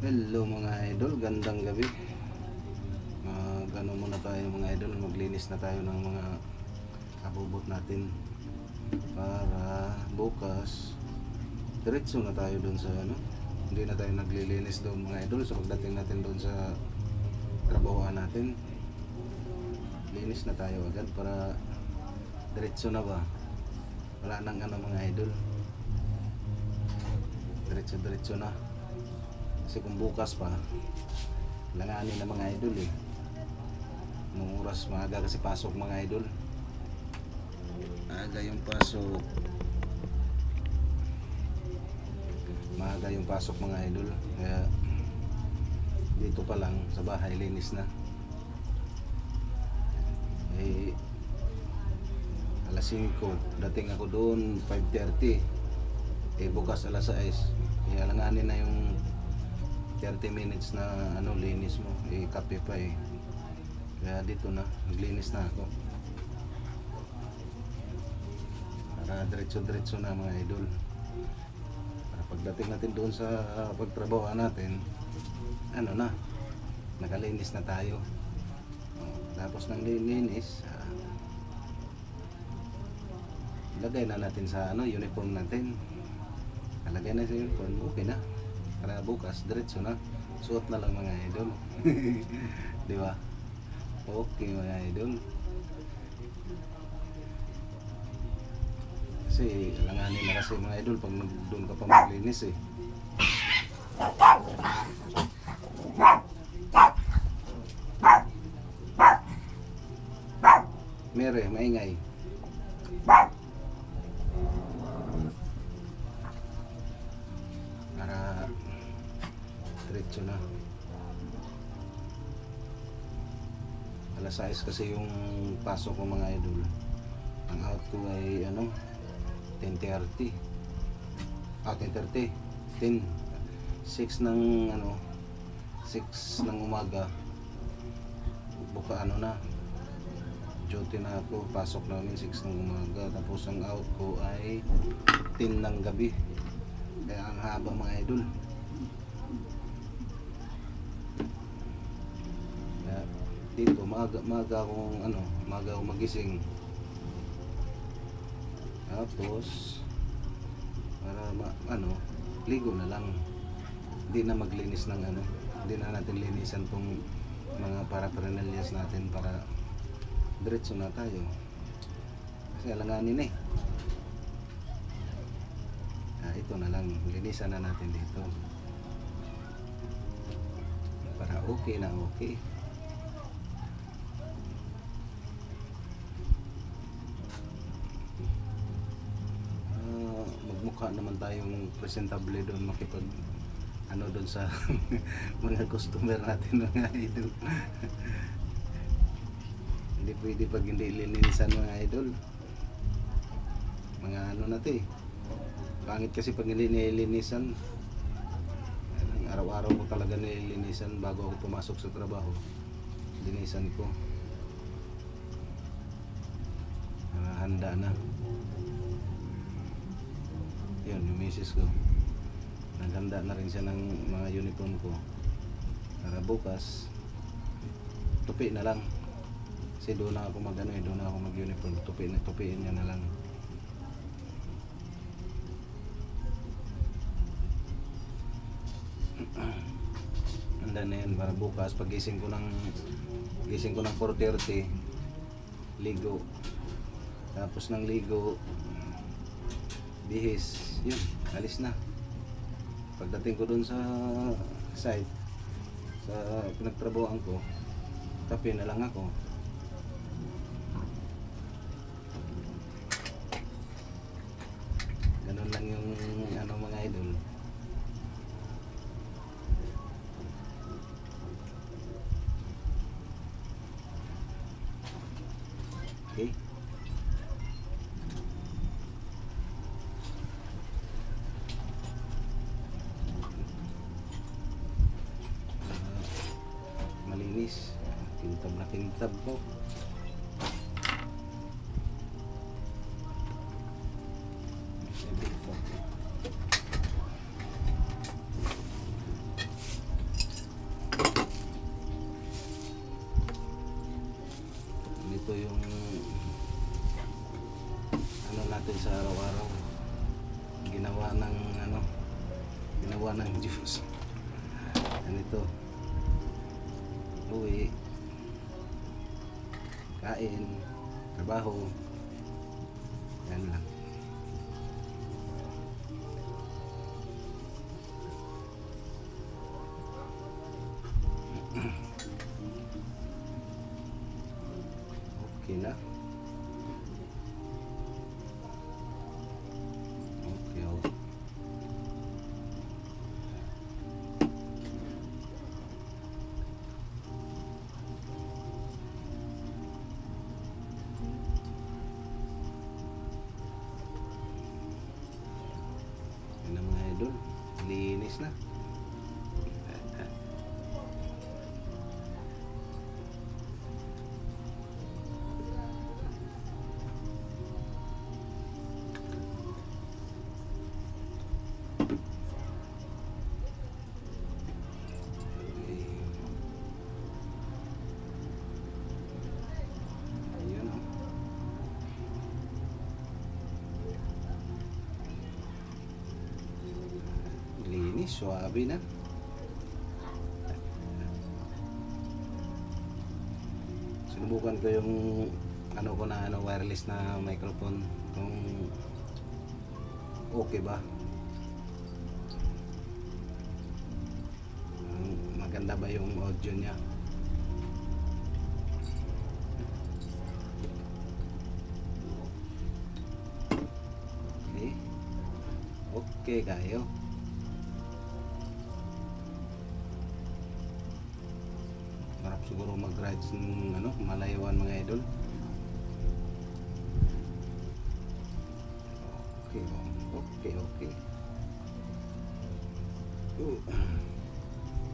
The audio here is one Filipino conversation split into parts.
Hello mga idol, gandang gabi. Gano muna tayo mga idol, maglinis na tayo ng mga abubot natin para bukas diretso na tayo doon sa hindi na tayo naglilinis doon mga idol. So pagdating natin doon sa trabahoan natin, linis na tayo agad para diretso na ba, wala nang mga idol, diretso na. Kasi kung bukas pa, langanin na mga idol nung oras maaga kasi pasok mga idol, maaga yung pasok mga idol, kaya dito pa lang sa bahay linis na. Alas 5 dating ako doon, 5:30, bukas alas 6, kaya langanin na yung 30 minutes na linis mo, kape pa kaya dito na naglinis na ako para diretso na mga idol, para pagdating natin doon sa pagtrabaho natin, nakalinis na tayo. Tapos ng linis, lagay na natin sa uniform natin, lagay na sa uniform, okay na. Para bukas, diretso na. Suot na lang mga idol. Di ba? Okay mga idol. Kasi langanin na kasi mga idol pag doon ka pa maglinis Mere, maingay. Diretso na. Alas 6 kasi yung pasok ko mga idol. Ang out ko ay 10:30. 10:30. 10. 6 ng 6 ng umaga. Buka na. Duty na ako. Pasok namin 6 ng umaga. Tapos ang out ko ay 10 ng gabi. Kaya ang haba mga idol. Dito maaga akong magising, tapos para ligo na lang, hindi na maglinis ng hindi na natin linisan tong mga paraphernalias natin, para diretso na tayo kasi alanganin ito na lang, linisan na natin dito para okay na okay. Mukha naman tayong presentable doon, makipag doon sa mga customer natin mga idol. Hindi pwede pag hindi linisan mga idol, mga natin pangit kasi pag hindi nilinisan. Araw-araw ko talaga nilinisan bago ako pumasok sa trabaho, linisan ko, handa na. Yun, yung misis ko, naghanda na rin siya ng mga uniform ko para bukas tupi na lang, kasi doon na ako doon na ako mag uniform, tupiin niya na lang. Handa na yan para bukas pagising ko ng 4:30, ligo, tapos ng ligo, bihis, yun, alis na. Pagdating ko dun sa site, sa pinagtrabahoan ko, kape na lang ako. Ganun lang yung mga idol. Okay. Malinis, kintab na kintab po. ng juice. Ganito. Uwi. Kain. Trabaho. Yan lang. Okay na. Okay, okay. Yan na mga idol. Linis na. Ayan o. Linis, suwabe na. Sinubukan ko yung ano ko na wireless na microphone kung okay ba. Maganda ba yung audio niya? Okay. Okay kayo. Marap siguro mag-rides ng Malayuan mga idol. Okay, okay, okay.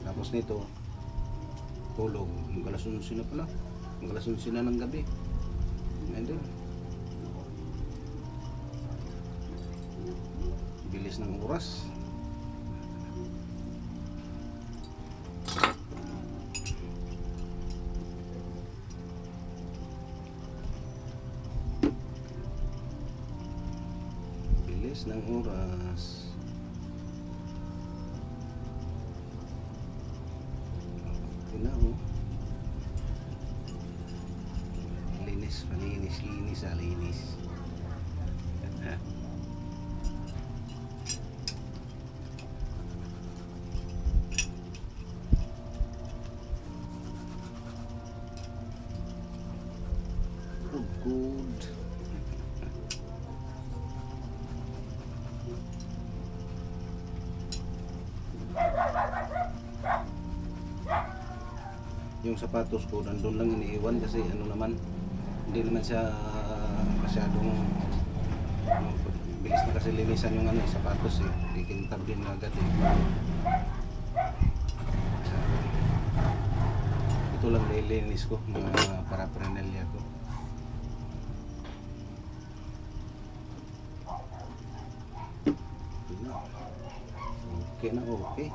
Tapos nito, tulog. Mag-alas 11 na pala. Mag-alas 11 na ng gabi. Mga idol. Bilis ng oras. Bilis ng oras. Okay na oh. Linis, malinis, linis, linis. Good. Yung sapatos ko nandun lang iniiwan kasi hindi naman siya masyadong bilis na kasi linisan yung sapatos eh, ikintab din agad eh. Ito lang nilinis ko mga paraphernalia ko. Okay na, okay.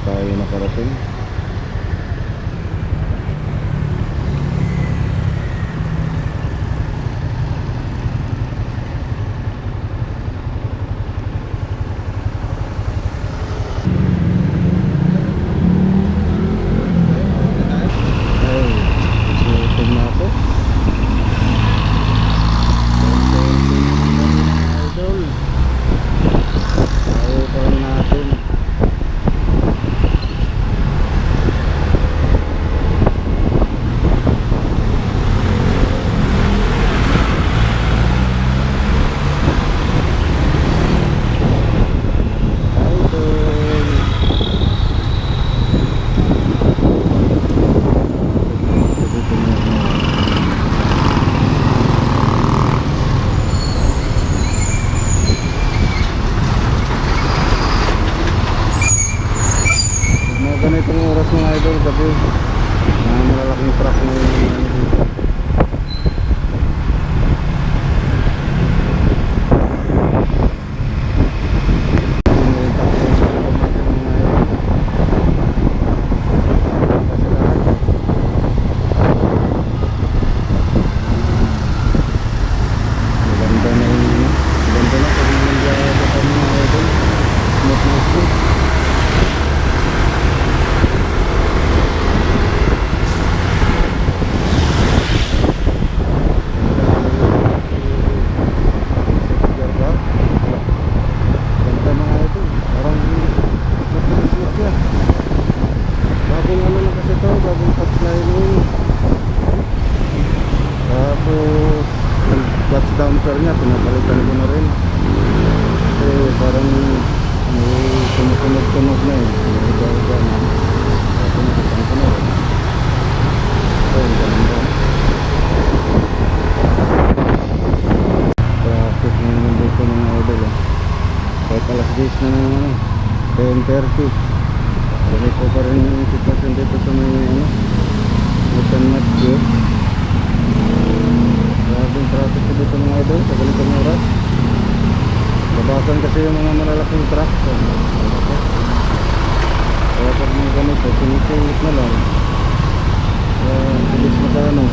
tayo nakarating. Ay, gutom na ako. Idol, ayaw pa rin natin. Mga ganitong oras mga idol, gabi, mga malalaking truck na yung dito. Maganda na yung maganda na pag nandiyan ka mga idol, smooth na smooth. Ganda mga idol, parang matilis siya. Bagong ano na kasi to, bagong touchline. Tapos yung clutch damper niya, pinapalitan ko na rin. Kasi parang may tumutunog na eh. Iba-iba na. Pinapalitan ko na rin. So, yung ganda. Traffic na naman dito mga idol eh. Kahit alas 10 na naman 10:30. Ganito pa rin yung sitwasyon dito sa may ano, Butan Matyo. Grabing traffic ko dito mga idol sa ganitong oras. Labasan kasi yung mga malalaking truck. Kaya pag mga ganito, sinitihit na lang. Bilis na sa ano.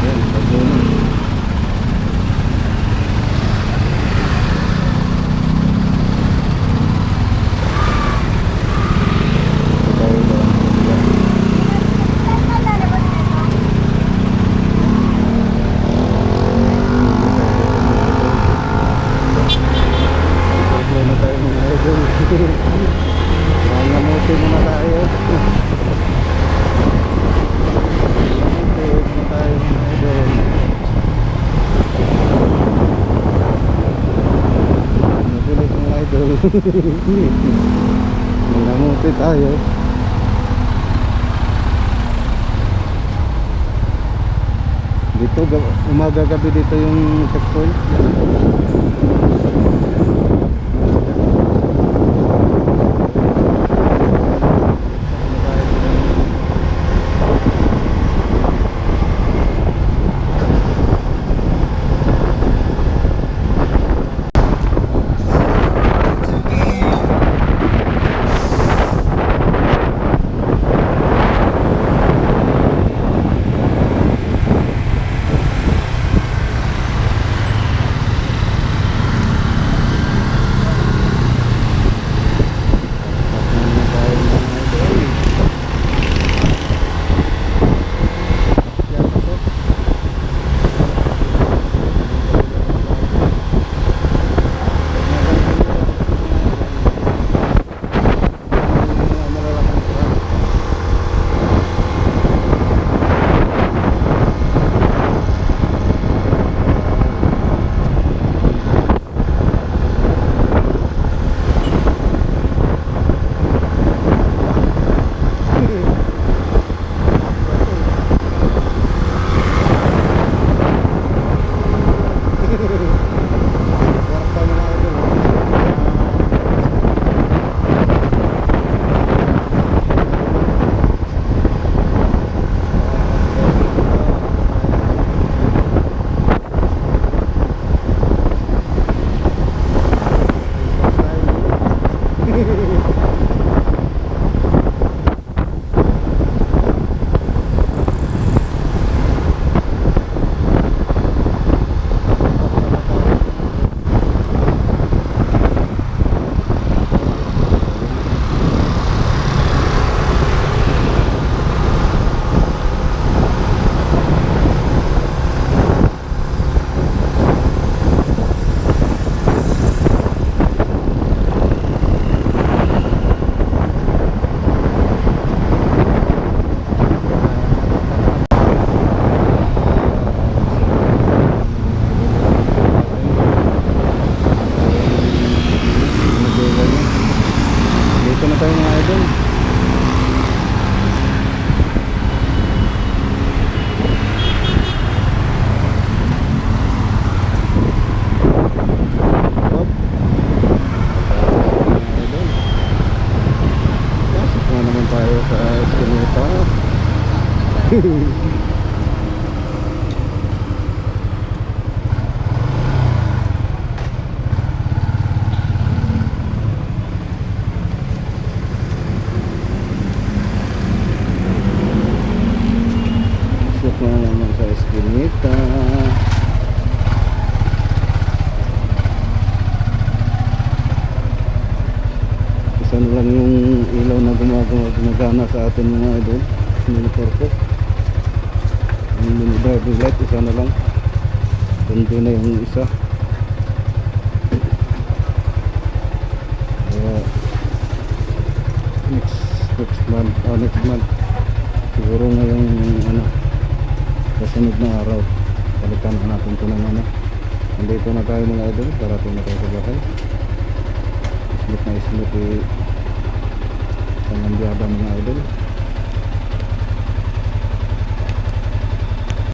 Yan, pagbunan. Na tayo mga idol. Nangamuti muna tayo. Nangamuti muna tayo mga idol. Nagulit mga idol. Nangamuti tayo. Dito umaga gabi dito yung checkpoint. Masuk na naman sa eskinita. Isa na lang yung ilaw na gumagana sa atin mga idol. Monitor ko. Yung driving light, isa na lang. Kundi na yung isa. Kaya next month siguro ngayong ano kasunod na araw palitan na natin ito ng ano. Nandito na tayo mga idol, parating na tayo sa bahay. Smooth na smooth pangambyada mga idol.